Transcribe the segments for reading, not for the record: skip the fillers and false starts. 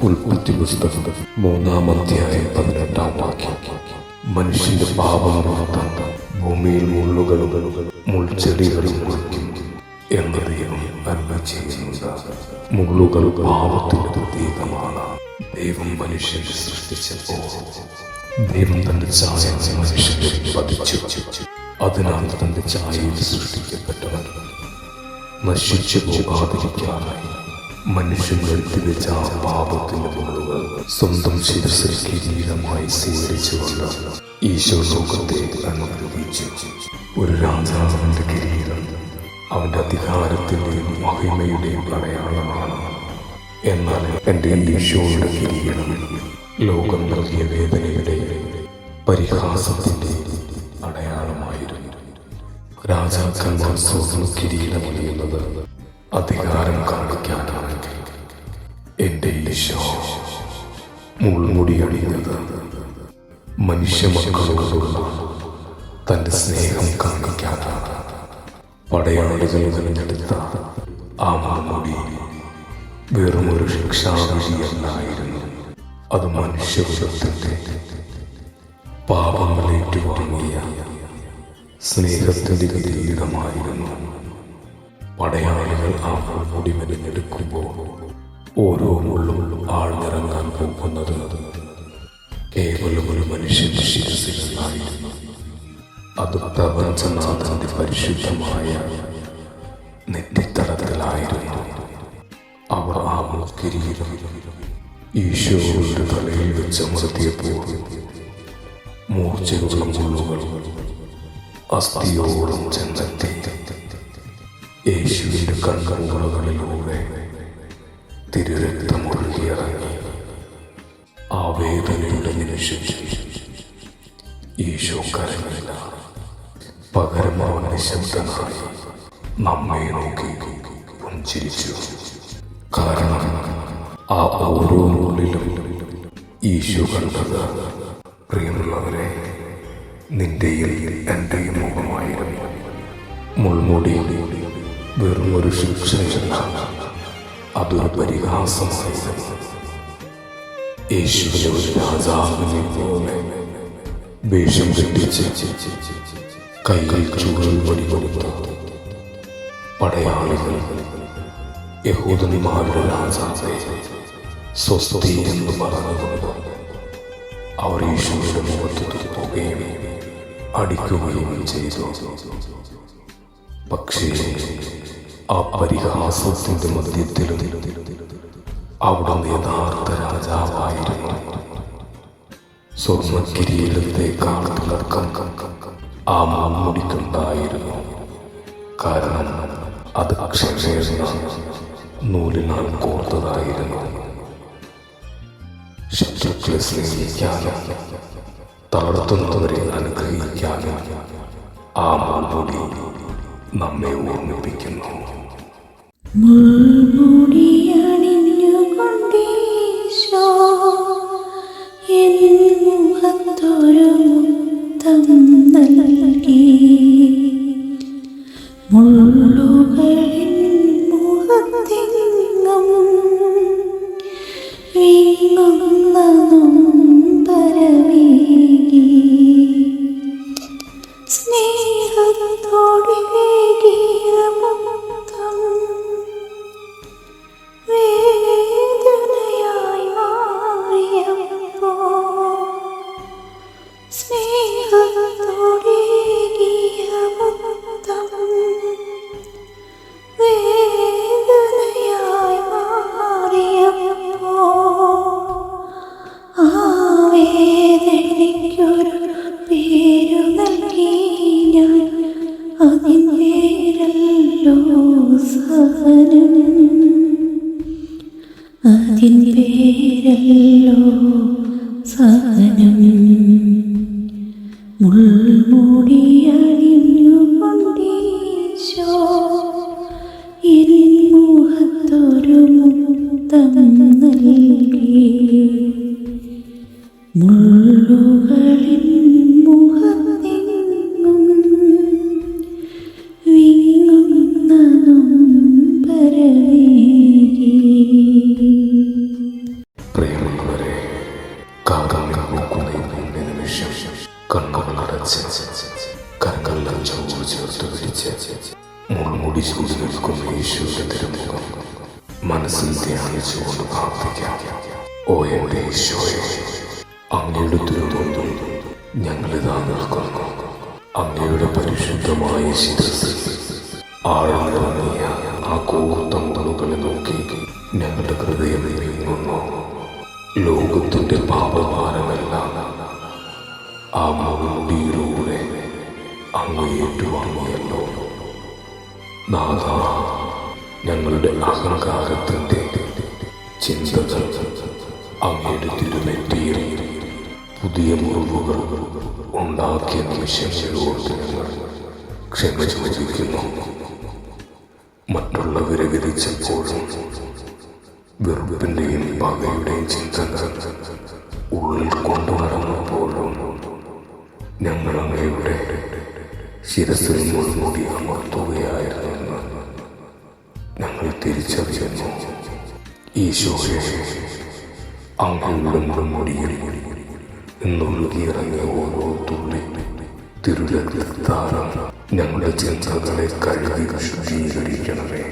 ഉൽപ്പത്തി പുസ്തകം 3-ാം അധ്യായം 18-ാം വാക്യം. മനുഷ്യന്റെ പാപം നിമിത്തം ഭൂമിയിൽ മുള്ളുകളും മുൾച്ചെടികളും മുളയ്ക്കും എന്ന് ദൈവം അരുളി ചെയ്യുന്നുണ്ട്. മുള്ളുകൾ പാപത്തിന്റെ പ്രതീകമാണ്. ദൈവം മനുഷ്യനെ സൃഷ്ടിച്ചപ്പോൾ ദൈവം തന്റെ ഛായ മനുഷ്യനെ പതിച്ചു. അതിനാൽ തന്റെ ഛായയിൽ സൃഷ്ടിക്കപ്പെട്ടവൻ നശിച്ചു പോകാതിരിക്കാനായി മനുഷ്യൻ വരുത്തിവെച്ച പാപത്തിന്റെ മുള്ളുകൾ സ്വന്തം ശിരസിൽ കിരീടമായി സ്വീകരിച്ചുകൊണ്ട് ഈശോ ലോകത്തെ അനുഗ്രഹിച്ചു. ഒരു രാജാവിന്റെ കിരീടം അവന്റെ അധികാരത്തിന്റെയും മഹിമയുടെയും അടയാളമാണ്. എന്നാൽ എൻ്റെ ഈശോയുടെ കിരീടം ലോകം നൽകിയ വേദനയുടെയും പരിഹാസത്തിന്റെയും അടയാളമായിരുന്നു. രാജാക്കന്മാർ സ്വർണ്ണ കിരീടമണിയുന്നത് അധികാരം കാണിക്കാനാണെങ്കിൽ എൻ്റെ ഈശോ മുൾമുടി അണിയുന്നത് മനുഷ്യ മക്കളോടുള്ള തൻ്റെ സ്നേഹം കാണിക്കാനാണ്. പടയാളികൾ തിരഞ്ഞെടുത്ത ആ മുൾമുടി വെറുമൊരു ശിക്ഷാവിധിയല്ലായിരുന്നു. അത് മനുഷ്യകുലത്തിൻ്റെ പാപങ്ങളേറ്റുവാങ്ങിയ സ്നേഹത്തിൻ്റെ കിരീടമായിരുന്നു. പടയാളികൾ ആ മുൾമുടി മെലിഞ്ഞെടുക്കുമ്പോൾ ഓരോ മുള്ളും ആഴ്ന്നിറങ്ങാൻ പോകുന്നത് കേവലം ഒരു മനുഷ്യന്റെ ശിരസിലായിരുന്നു. അത് പ്രപഞ്ചനാഥന്റെ പരിശുദ്ധമായ നെറ്റിത്തടത്തിലായിരുന്നു. അവർ ആ മുൾക്കിരീടം ഈശോയുടെ തലയിൽ വെച്ചമർത്തിയപ്പോൾ മൂർച്ചയുള്ള മുള്ളുകൾ അസ്ഥിയോളം ചെന്നെത്തി. യേശുവിന്റെ കൺമുളകളിലൂടെ തിരുരക്തമൊഴുകിയിറങ്ങി. ആ വേദനയുടെ നിമിഷത്തിൽ ഈശോ കരഞ്ഞില്ല. പകരം അവൻ നിശബ്ദനായി നമ്മെ നോക്കി പുഞ്ചിരിച്ചു. കാരണം ആ ഓരോ മുള്ളിലും ഈശോ കണ്ടത്, പ്രിയമുള്ളവരെ, നിന്റെയും എന്റെയും മുഖമായിരുന്നു. മുൾമുടി വെറും ഒരു ശിക്ഷയല്ല, അതൊരു പരിഹാസമായിരുന്നു. യേശുവിനെ ഒരു രാജാവിനെ പോലെ വേഷം കെട്ടിച്ച് കൈകൾ ചൂടിൽ വടികൊടുത്തു. പടയാളികൾ യഹൂദന്മാരുടെ രാജാവെ സ്വസ്തി എന്ന് പറഞ്ഞുകൊണ്ട് അവർ യേശുവിന്റെ മുഖത്ത് തുപ്പുകയും അടിക്കുകയും ചെയ്തു. പക്ഷേ ആ പരിഹാസത്തിന്റെ മധ്യത്തിലും അവിടുന്ന് യഥാർത്ഥ രാജാവായിരുന്നു. സ്വർണ്ണക്കിരീടത്തേക്കാൾ തിളക്കം ആ മുൾമുടിക്കുണ്ടായിരുന്നു. കാരണം അത് ക്ഷമേർന്ന നൂലിനാൽ കോർത്തതായിരുന്നു. ശത്രുക്കളെ സ്നേഹിക്കാനും തളർത്തുന്നവരെ അനുഗ്രഹിക്കാനും ആ മുൾമുടി നമ്മെ ഓർമ്മിപ്പിക്കുന്നു. മുൾമുടിയണിഞ്ഞുകൊണ്ടീശോ എൻ മുഖത്തൊരു മുത്തം നൽകി. മുള്ളുകളിൻ മുഖത്തെങ്ങും വീങ്ങുന്ന നൊമ്പരമേകി. സ്നേഹത്തോടെ വേകിയ മുത്തം വേദനയായി മാറിയപ്പോൾ, സ്നേഹത്തോടെ വേകിയ മുത്തം വേദനയായി മാറിയപ്പോൾ, ആ വേദനയ്ക്കൊരു പേരു നൽകി ഞാൻ. അതിൻ പേരല്ലോ സഹനം, അതിൻ പേരല്ലോ സഹനം. മുൾമുടിയണിഞ്ഞുകൊണ്ടീശോ എൻ മുഖത്തൊരു മുത്തം നൽകി. മുള്ളുകളിൻ മുഖത്തെങ്ങും വീങ്ങുന്ന നൊമ്പരമേകി. പ്രിയമുള്ളവരെ, കാകാമിൽ പൂക്കുന്ന ഈ പുണ്യ നിമിഷം കണ്ണുകൾ അടച്ച് കരങ്ങളെല്ലാം ചോറ് ചേർത്ത് പിടിച്ച് മുൾമുടി ചൂടി നിൽക്കുന്ന യേശുവിന്റെ തിരുമുഖം മനസ്സിൽ ധ്യാനിച്ചുകൊണ്ട് പ്രാർത്ഥിക്കാം. ഓ എന്റെ ഈശോയെ, അങ്ങയുടെ തിരുമുമ്പിൽ ഞങ്ങളിതാ നിൽക്കുന്നു. അങ്ങയുടെ പരിശുദ്ധമായ ശിരസിൽ ആഴ്ന്നിറങ്ങിയ ആ കൂർത്ത മുതലുകളെ നോക്കി ഞങ്ങളുടെ ഹൃദയം നീങ്ങുന്നു. ലോകത്തിന്റെ പാപഭാരമെല്ലാം ആ മുടിയിലൂടെ അങ്ങ് ഏറ്റുവാങ്ങിയല്ലോ. നാഥ, ഞങ്ങളുടെ അഹങ്കാരത്തിന്റെ ചിന്തകൾ അങ്ങയുടെ തിരുനെറ്റിയിൽ പുതിയ മുറിവുകൾ ഉണ്ടാക്കിയ നിമിഷങ്ങളോട് ഞങ്ങൾ ക്ഷമ ചോദിക്കുന്നു. മറ്റുള്ളവരെ വിധിച്ചപ്പോഴും വെറുപ്പിന്റെയും പകയുടെയും ചിന്തകൾ ഉള്ളിൽ കൊണ്ടു നടന്നപ്പോഴും ഞങ്ങൾ അങ്ങയുടെ ശിരസിൽ മുൾമുടി അമർത്തുകയായിരുന്നു. ഞങ്ങൾ തിരിച്ചറിയുന്നു. ഈശോയെ, അങ്ങയുടെ മുൾമുടിയിൽ ഇന്നൊഴുകിയിറങ്ങിയ ഓരോ തുള്ളി തിരുരക്തത്താരം ഞങ്ങളുടെ ചിന്തകളെ കഴുകി ശുദ്ധീകരിക്കണമേ.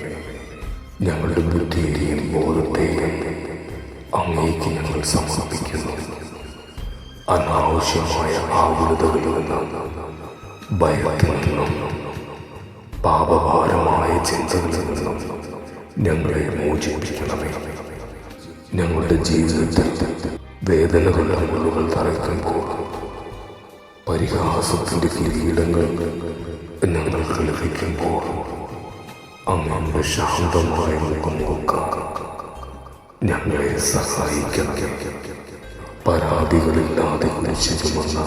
ഞങ്ങളുടെ ബുദ്ധിയെയും ബോധത്തെയും അങ്ങേക്ക് ഞങ്ങൾ സമർപ്പിക്കുന്നു. അനാവശ്യമായ ആകുലതകളിൽ നിന്നും, ഭയത്തിൽ നിന്നും, പാപഭാരമായ ചിന്തകളിൽ നിന്നും ഞങ്ങളെ മോചിപ്പിക്കണമേ. ഞങ്ങളുടെ ജീവിതത്തിൽ വേദനകളുടെ മുള്ളുകൾ തറയ്ക്കുമ്പോൾ പരിഹാസത്തിന്റെ കിരീടങ്ങൾ ഞങ്ങൾക്ക് ലഭിക്കുമ്പോൾ അങ്ങയുടെ ശാന്തമായ മുഖം നോക്കാം. ഞങ്ങളെ സഹായിക്കണം. പരാതികളില്ലാതെ കുരിശു ചുമന്ന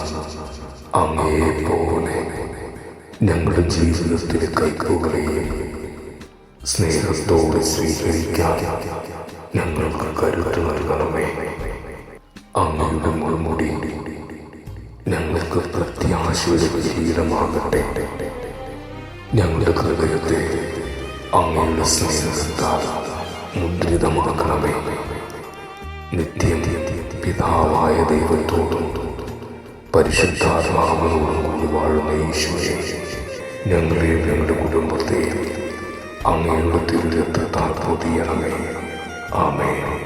അങ്ങയെ പോലെ ഞങ്ങളുടെ ജീവിതത്തിലെ കൈക്കുകളെയും സ്നേഹത്തോടെ സ്വീകരിക്കാൻ ഞങ്ങൾക്ക് കരുത്ത് നൽകണമേ. അങ്ങയുടെ മുൾമുടി ഞങ്ങൾക്ക് പ്രത്യാശയുടെ കിരീടമാകട്ടെ. ഞങ്ങളുടെ ഹൃദയത്തെ അങ്ങയുടെ സ്നേഹത്താൽ മുദ്രിതമാക്കണമേ. നിത്യം പിതാവായ ദൈവത്തോടും പരിശുദ്ധാത്മാവിനോടും കൂടി വാഴുന്ന ഈശോയെ, ഞങ്ങളെയും ഞങ്ങളുടെ കുടുംബത്തെയും അങ്ങയുടെ തിരുരക്തത്താൽ പൊതിയണമേ. ആമേൻ.